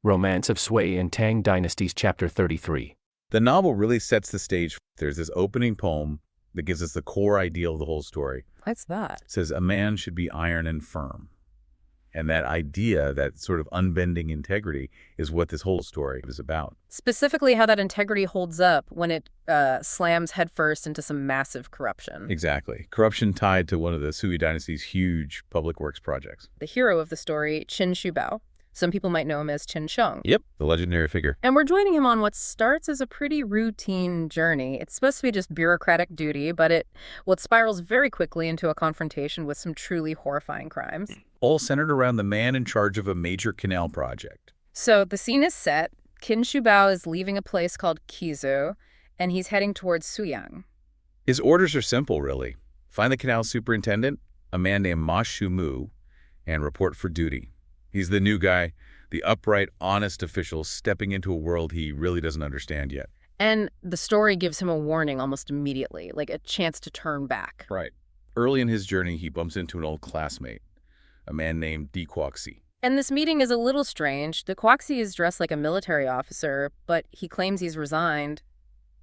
Romance of Sui and Tang Dynasties, Chapter 33. The novel really sets the stage. There's this opening poem that gives us the core ideal of the whole story. What's that? It says, a man should be iron and firm. And that idea, that sort of unbending integrity, is what this whole story is about. Specifically how that integrity holds up when it slams headfirst into some massive corruption. Exactly. Corruption tied to one of the Sui dynasty's huge public works projects. The hero of the story, Shubao. Some people might know him as Sheng. Yep, the legendary figure. And we're joining him on what starts as a pretty routine journey. It's supposed to be just bureaucratic duty, but it spirals very quickly into a confrontation with some truly horrifying crimes. All centered around the man in charge of a major canal project. So the scene is set. Shubao is leaving a place called Kizu, and he's heading towards Suyang. His orders are simple, really. Find the canal superintendent, a man named Ma Shumu, and report for duty. He's the new guy, the upright, honest official stepping into a world he really doesn't understand yet. And the story gives him a warning almost immediately, like a chance to turn back. Right. Early in his journey, he bumps into an old classmate, a man named Di Quoxi. And this meeting is a little strange. The Quoxi is dressed like a military officer, but he claims he's resigned,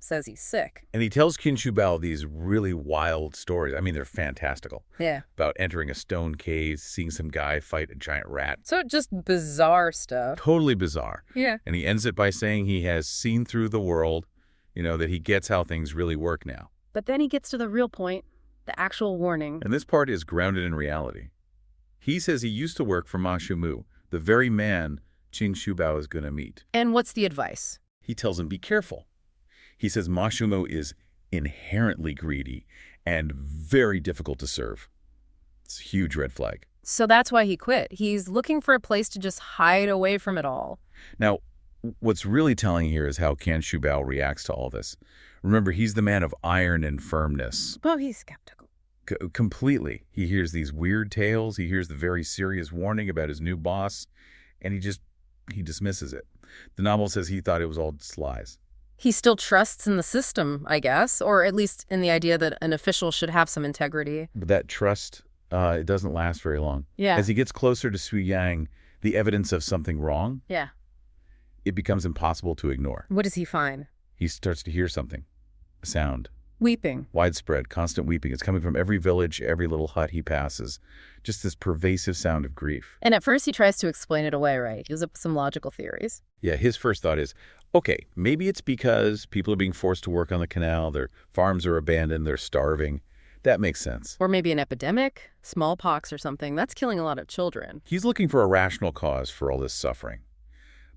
says he's sick. And he tells Shubao these really wild stories. I mean, they're fantastical. Yeah. About entering a stone cave, seeing some guy fight a giant rat. So just bizarre stuff. Totally bizarre. Yeah. And he ends it by saying he has seen through the world, that he gets how things really work now. But then he gets to the real point, the actual warning. And this part is grounded in reality. He says he used to work for Ma Shumu, the very man Shubao is going to meet. And what's the advice? He tells him, be careful. He says Ma Shumu is inherently greedy and very difficult to serve. It's a huge red flag. So that's why he quit. He's looking for a place to just hide away from it all. Now, what's really telling here is how Shubao reacts to all this. Remember, he's the man of iron and firmness. Well, he's skeptical. Completely. He hears these weird tales. He hears the very serious warning about his new boss, and he dismisses it. The novel says he thought it was all just lies. He still trusts in the system, I guess, or at least in the idea that an official should have some integrity. But that trust, it doesn't last very long. Yeah. As he gets closer to Suyang, the evidence of something wrong, it becomes impossible to ignore. What does he find? He starts to hear something, a sound. Weeping. Widespread, constant weeping. It's coming from every village, every little hut he passes. Just this pervasive sound of grief. And at first he tries to explain it away, right? He gives up some logical theories. Yeah, his first thought is, okay, maybe it's because people are being forced to work on the canal, their farms are abandoned, they're starving. That makes sense. Or maybe an epidemic, smallpox or something. That's killing a lot of children. He's looking for a rational cause for all this suffering.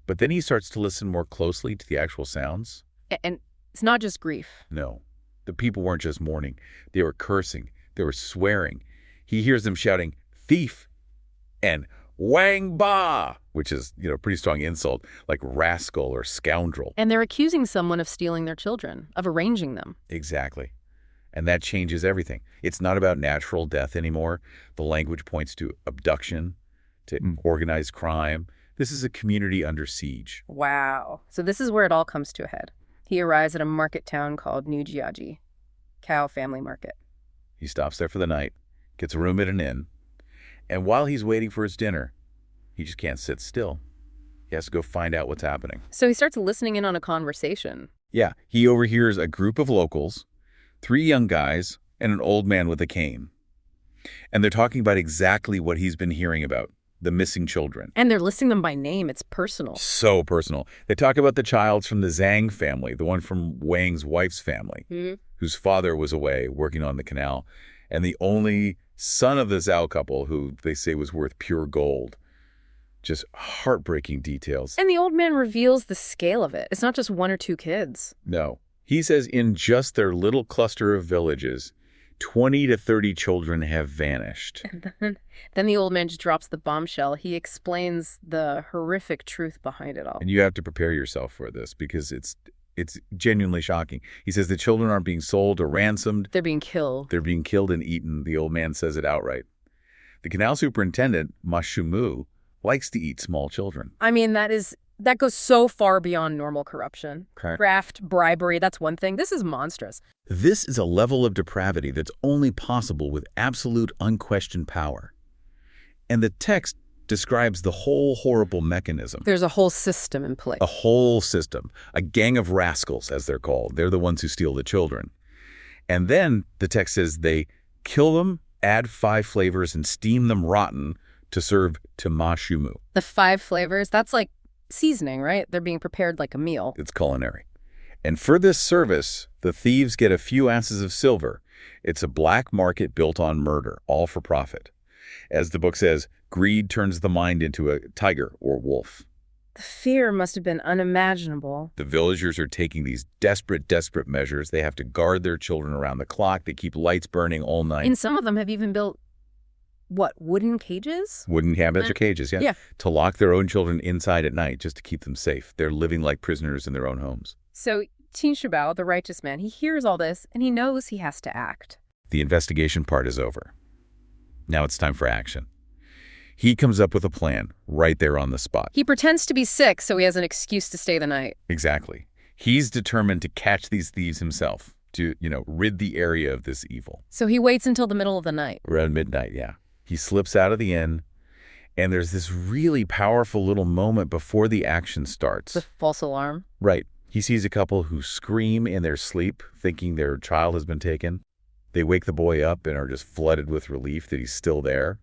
But then he starts to listen more closely to the actual sounds. And it's not just grief. No. The people weren't just mourning. They were cursing. They were swearing. He hears them shouting, thief, and wang ba, which is, a pretty strong insult, like rascal or scoundrel. And they're accusing someone of stealing their children, of arranging them. Exactly. And that changes everything. It's not about natural death anymore. The language points to abduction, to organized crime. This is a community under siege. Wow. So this is where it all comes to a head. He arrives at a market town called New Jiaji, cow family market. He stops there for the night, gets a room at an inn, and while he's waiting for his dinner, he just can't sit still. He has to go find out what's happening. So he starts listening in on a conversation. Yeah, he overhears a group of locals, 3 young guys, and an old man with a cane. And they're talking about exactly what he's been hearing about. The missing children. And they're listing them by name. It's personal. So personal. They talk about the child from the Zhang family, the one from Wang's wife's family, whose father was away working on the canal, and the only son of the Zhao couple who they say was worth pure gold. Just heartbreaking details. And the old man reveals the scale of it. It's not just 1 or 2 kids. No. He says in just their little cluster of villages, 20 to 30 children have vanished. And then the old man just drops the bombshell. He explains the horrific truth behind it all. And you have to prepare yourself for this because it's genuinely shocking. He says the children aren't being sold or ransomed. They're being killed. They're being killed and eaten. The old man says it outright. The canal superintendent, Ma Shumu, likes to eat small children. I mean, that goes so far beyond normal corruption. Okay. Graft, bribery, that's one thing. This is monstrous. This is a level of depravity that's only possible with absolute unquestioned power. And the text describes the whole horrible mechanism. There's a whole system in place. A whole system. A gang of rascals, as they're called. They're the ones who steal the children. And then the text says they kill them, add 5 flavors, and steam them rotten to serve to Ma Shumu. The 5 flavors, that's like seasoning, right? They're being prepared like a meal. It's culinary. And for this service, the thieves get a few ounces of silver. It's a black market built on murder, all for profit. As the book says, greed turns the mind into a tiger or wolf. The fear must have been unimaginable. The villagers are taking these desperate measures. They have to guard their children around the clock. They keep lights burning all night. And some of them have even built, what, wooden cages? Wooden cabinets or cages, yeah. To lock their own children inside at night just to keep them safe. They're living like prisoners in their own homes. So Teen Shubao, the righteous man, he hears all this and he knows he has to act. The investigation part is over. Now it's time for action. He comes up with a plan right there on the spot. He pretends to be sick so he has an excuse to stay the night. Exactly. He's determined to catch these thieves himself, to, rid the area of this evil. So he waits until the middle of the night. Around midnight, yeah. He slips out of the inn, and there's this really powerful little moment before the action starts. The false alarm? Right. He sees a couple who scream in their sleep, thinking their child has been taken. They wake the boy up and are just flooded with relief that he's still there.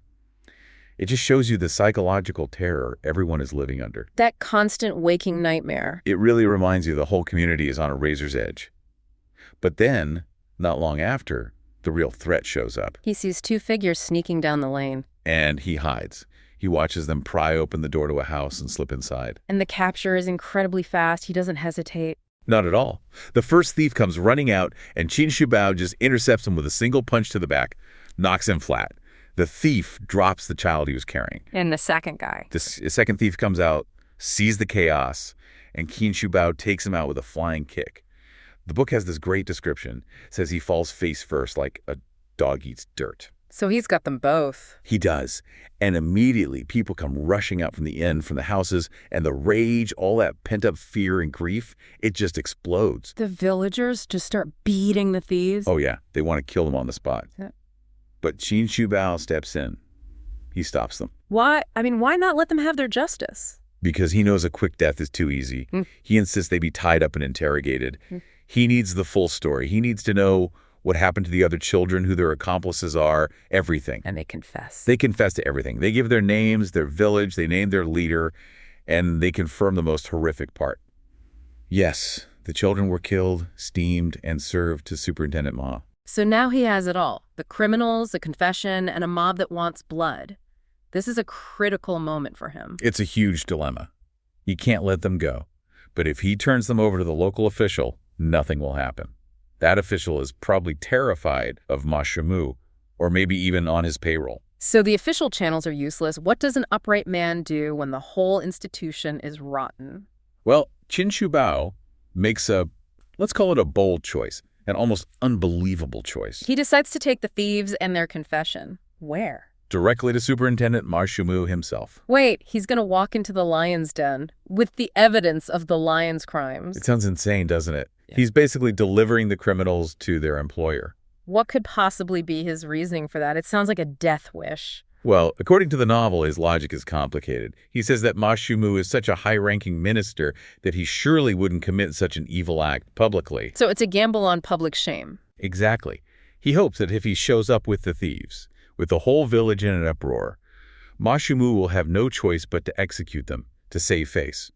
It just shows you the psychological terror everyone is living under. That constant waking nightmare. It really reminds you the whole community is on a razor's edge. But then, not long after, the real threat shows up. He sees 2 figures sneaking down the lane. And he hides. He watches them pry open the door to a house and slip inside. And the capture is incredibly fast. He doesn't hesitate. Not at all. The first thief comes running out, and Teen Shubao just intercepts him with a single punch to the back, knocks him flat. The thief drops the child he was carrying. And the second guy. The second thief comes out, sees the chaos, and Teen Shubao takes him out with a flying kick. The book has this great description. It says he falls face first like a dog eats dirt. So he's got them both. He does. And immediately people come rushing out from the inn, from the houses, and the rage, all that pent-up fear and grief, it just explodes. The villagers just start beating the thieves? Oh, yeah. They want to kill them on the spot. Yeah. But Teen Shubao steps in. He stops them. Why? Why not let them have their justice? Because he knows a quick death is too easy. He insists they be tied up and interrogated. He needs the full story. He needs to know what happened to the other children, who their accomplices are, everything. And they confess. They confess to everything. They give their names, their village, they name their leader, and they confirm the most horrific part. Yes, the children were killed, steamed, and served to Superintendent Ma. So now he has it all. The criminals, a confession, and a mob that wants blood. This is a critical moment for him. It's a huge dilemma. He can't let them go. But if he turns them over to the local official, nothing will happen. That official is probably terrified of Ma Shumu, or maybe even on his payroll. So the official channels are useless. What does an upright man do when the whole institution is rotten? Well, Teen Shubao makes let's call it a bold choice, an almost unbelievable choice. He decides to take the thieves and their confession. Where? Directly to Superintendent Ma Shumu himself. Wait, he's going to walk into the lion's den with the evidence of the lion's crimes. It sounds insane, doesn't it? Yeah. He's basically delivering the criminals to their employer. What could possibly be his reasoning for that? It sounds like a death wish. Well, according to the novel, his logic is complicated. He says that Ma Shumu is such a high-ranking minister that he surely wouldn't commit such an evil act publicly. So it's a gamble on public shame. Exactly. He hopes that if he shows up with the thieves, with the whole village in an uproar, Ma Shumu will have no choice but to execute them, to save face,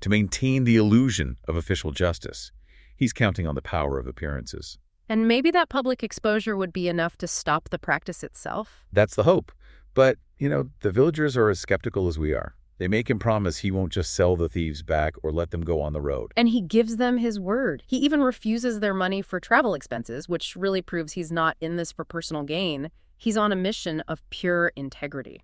to maintain the illusion of official justice. He's counting on the power of appearances. And maybe that public exposure would be enough to stop the practice itself? That's the hope. But, the villagers are as skeptical as we are. They make him promise he won't just sell the thieves back or let them go on the road. And he gives them his word. He even refuses their money for travel expenses, which really proves he's not in this for personal gain. He's on a mission of pure integrity.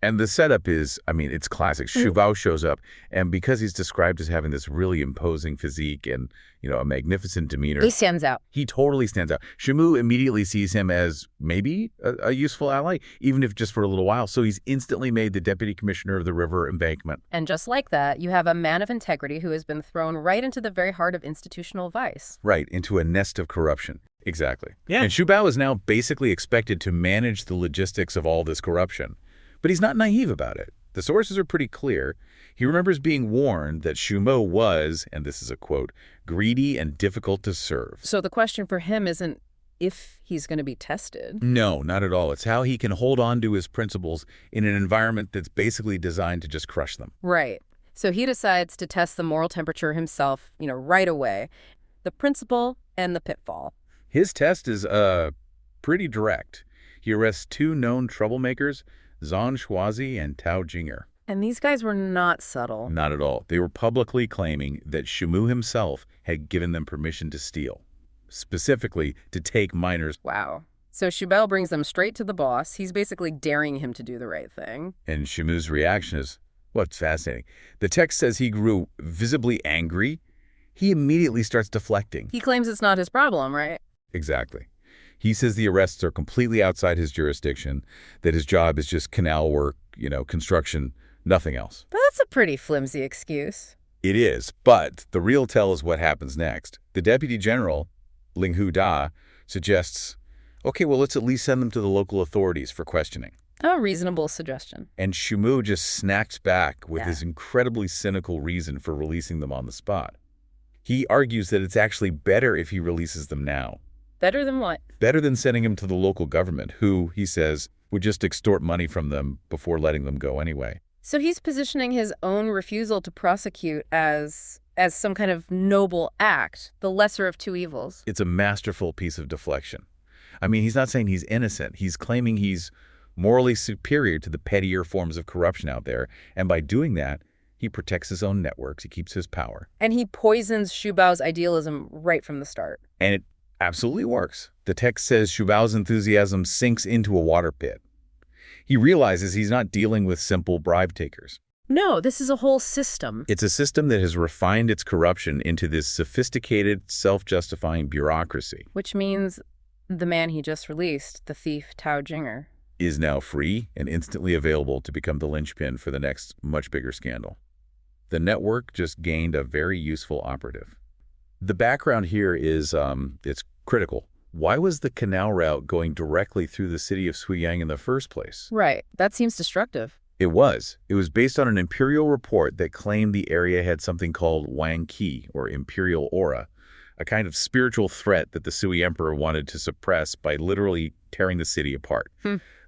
And the setup is, it's classic. Shubao shows up, and because he's described as having this really imposing physique and, a magnificent demeanor. He stands out. He totally stands out. Shumu immediately sees him as maybe a useful ally, even if just for a little while. So he's instantly made the deputy commissioner of the river embankment. And just like that, you have a man of integrity who has been thrown right into the very heart of institutional vice. Right, into a nest of corruption. Exactly. Yeah. And Shubao is now basically expected to manage the logistics of all this corruption. But he's not naive about it. The sources are pretty clear. He remembers being warned that Shubao was, and this is a quote, greedy and difficult to serve. So the question for him isn't if he's going to be tested. No, not at all. It's how he can hold on to his principles in an environment that's basically designed to just crush them. Right. So he decides to test the moral temperature himself, right away. The principle and the pitfall. His test is pretty direct. He arrests two known troublemakers, Zhang Shuazi and Tao Jinger. And these guys were not subtle. Not at all. They were publicly claiming that Shubao himself had given them permission to steal, specifically to take minors. Wow. So Shubao brings them straight to the boss. He's basically daring him to do the right thing. And Shubao's reaction is, what's fascinating. The text says he grew visibly angry. He immediately starts deflecting. He claims it's not his problem, right? Exactly. He says the arrests are completely outside his jurisdiction, that his job is just canal work, construction, nothing else. But that's a pretty flimsy excuse. It is, but the real tell is what happens next. The deputy general, Ling Hu Da, suggests, okay, well, let's at least send them to the local authorities for questioning. A reasonable suggestion. And Shubao just snacks back with his incredibly cynical reason for releasing them on the spot. He argues that it's actually better if he releases them now. Better than what? Better than sending them to the local government, who, he says, would just extort money from them before letting them go anyway. So he's positioning his own refusal to prosecute as some kind of noble act, the lesser of two evils. It's a masterful piece of deflection. I mean, he's not saying he's innocent. He's claiming he's morally superior to the pettier forms of corruption out there. And by doing that, he protects his own networks. He keeps his power. And he poisons Shubao's idealism right from the start. And it absolutely works. The text says Shubao's enthusiasm sinks into a water pit. He realizes he's not dealing with simple bribe takers. No, this is a whole system. It's a system that has refined its corruption into this sophisticated, self-justifying bureaucracy. Which means the man he just released, the thief Tao Jinger, is now free and instantly available to become the linchpin for the next much bigger scandal. The network just gained a very useful operative. The background here is it's critical. Why was the canal route going directly through the city of Suiyang in the first place? Right. That seems destructive. It was. It was based on an imperial report that claimed the area had something called Wang Qi, or imperial aura, a kind of spiritual threat that the Sui emperor wanted to suppress by literally tearing the city apart.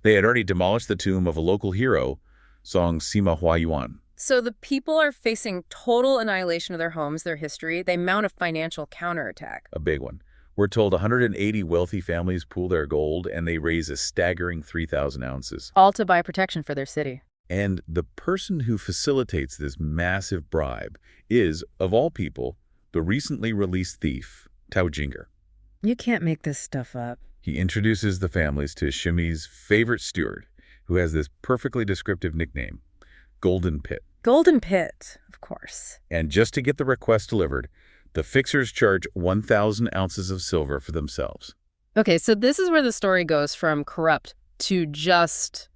They had already demolished the tomb of a local hero, Song Sima Huayuan. So the people are facing total annihilation of their homes, their history. They mount a financial counterattack. A big one. We're told 180 wealthy families pool their gold, and they raise a staggering 3,000 ounces. All to buy protection for their city. And the person who facilitates this massive bribe is, of all people, the recently released thief, Tao Jinger. You can't make this stuff up. He introduces the families to Shimi's favorite steward, who has this perfectly descriptive nickname, Golden Pit. Golden Pit, of course. And just to get the request delivered, the fixers charge 1,000 ounces of silver for themselves. Okay, so this is where the story goes from corrupt to just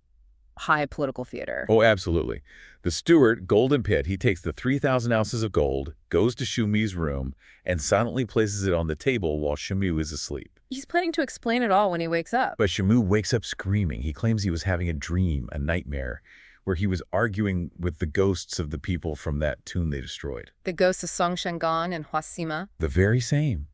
high political theater. Oh, absolutely. The steward, Golden Pit, he takes the 3,000 ounces of gold, goes to Shumi's room, and silently places it on the table while Shumi is asleep. He's planning to explain it all when he wakes up. But Shumi wakes up screaming. He claims he was having a dream, a nightmare, where he was arguing with the ghosts of the people from that tomb they destroyed. The ghosts of Song Shengan and Huasima. The very same.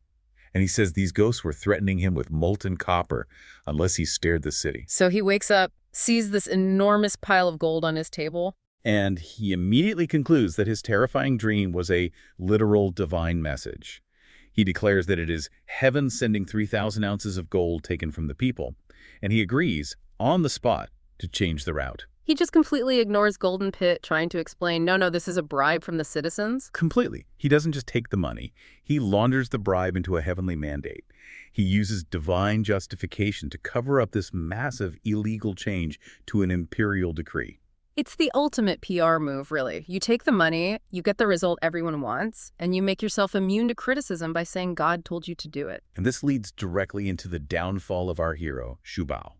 And he says these ghosts were threatening him with molten copper unless he spared the city. So he wakes up, sees this enormous pile of gold on his table. And he immediately concludes that his terrifying dream was a literal divine message. He declares that it is heaven sending 3,000 ounces of gold taken from the people. And he agrees, on the spot, to change the route. He just completely ignores Golden Pit, trying to explain, no, this is a bribe from the citizens. Completely. He doesn't just take the money. He launders the bribe into a heavenly mandate. He uses divine justification to cover up this massive illegal change to an imperial decree. It's the ultimate PR move, really. You take the money, you get the result everyone wants, and you make yourself immune to criticism by saying God told you to do it. And this leads directly into the downfall of our hero, Shubao.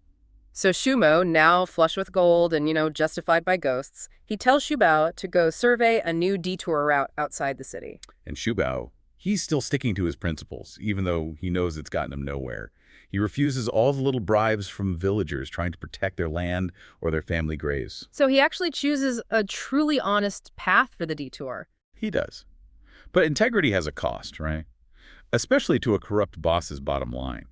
So Shubao, now flush with gold and, justified by ghosts, he tells Shubao to go survey a new detour route outside the city. And Shubao, He's still sticking to his principles, even though he knows it's gotten him nowhere. He refuses all the little bribes from villagers trying to protect their land or their family graves. So he actually chooses a truly honest path for the detour. He does. But integrity has a cost, right? Especially to a corrupt boss's bottom line.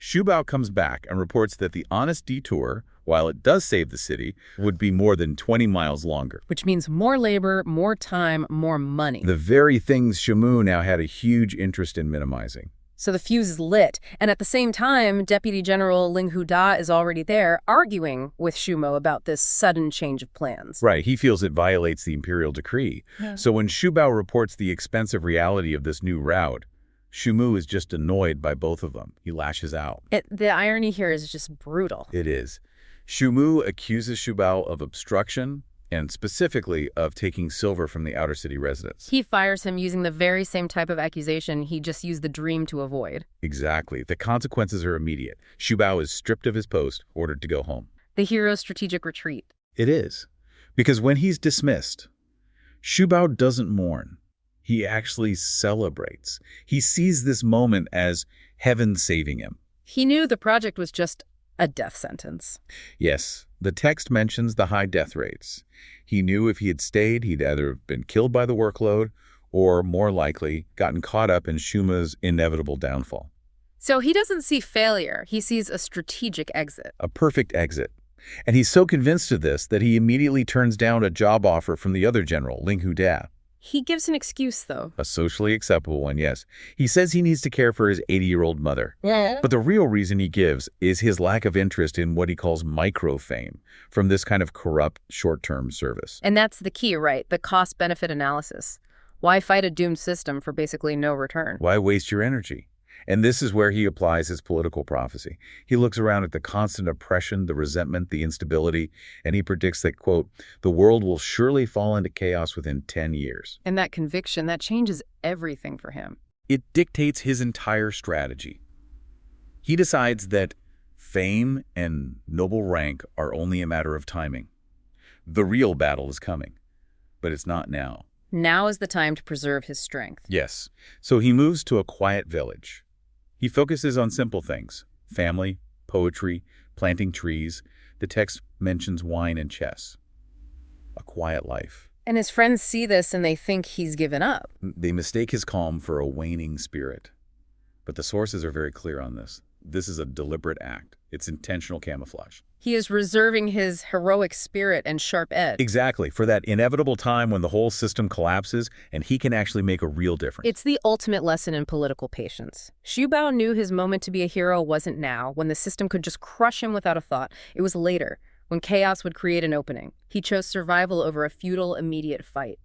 Shubao comes back and reports that the honest detour, while it does save the city, would be more than 20 miles longer. Which means more labor, more time, more money. The very things Shamu now had a huge interest in minimizing. So the fuse is lit, and at the same time, Deputy General Ling Da is already there, arguing with Shumo about this sudden change of plans. Right, he feels it violates the imperial decree. Yeah. So when Shubao reports the expensive reality of this new route, Shumu is just annoyed by both of them. He lashes out. The irony here is just brutal. It is. Shumu accuses Shubao of obstruction, and specifically of taking silver from the outer city residents. He fires him using the very same type of accusation he just used the dream to avoid. Exactly. The consequences are immediate. Shubao is stripped of his post, ordered to go home. The hero's strategic retreat. It is. Because when he's dismissed, Shubao doesn't mourn. He actually celebrates. He sees this moment as heaven saving him. He knew the project was just a death sentence. Yes, the text mentions the high death rates. He knew if he had stayed, he'd either been killed by the workload or, more likely, gotten caught up in Shuma's inevitable downfall. So he doesn't see failure. He sees a strategic exit. A perfect exit. And he's so convinced of this that he immediately turns down a job offer from the other general, Ling Da. He gives an excuse, though. A socially acceptable one, yes. He says he needs to care for his 80-year-old mother. Yeah. But the real reason he gives is his lack of interest in what he calls micro-fame from this kind of corrupt short-term service. And that's the key, right? The cost-benefit analysis. Why fight a doomed system for basically no return? Why waste your energy? And this is where he applies his political prophecy. He looks around at the constant oppression, the resentment, the instability, and he predicts that, quote, the world will surely fall into chaos within 10 years. And that conviction, that changes everything for him. It dictates his entire strategy. He decides that fame and noble rank are only a matter of timing. The real battle is coming, but it's not now. Now is the time to preserve his strength. Yes. So he moves to a quiet village. He focuses on simple things: family, poetry, planting trees. The text mentions wine and chess. A quiet life. And his friends see this and they think he's given up. They mistake his calm for a waning spirit. But the sources are very clear on this. This is a deliberate act. It's intentional camouflage. He is reserving his heroic spirit and sharp edge. Exactly, for that inevitable time when the whole system collapses and he can actually make a real difference. It's the ultimate lesson in political patience. Shubao knew his moment to be a hero wasn't now, when the system could just crush him without a thought. It was later, when chaos would create an opening. He chose survival over a futile, immediate fight.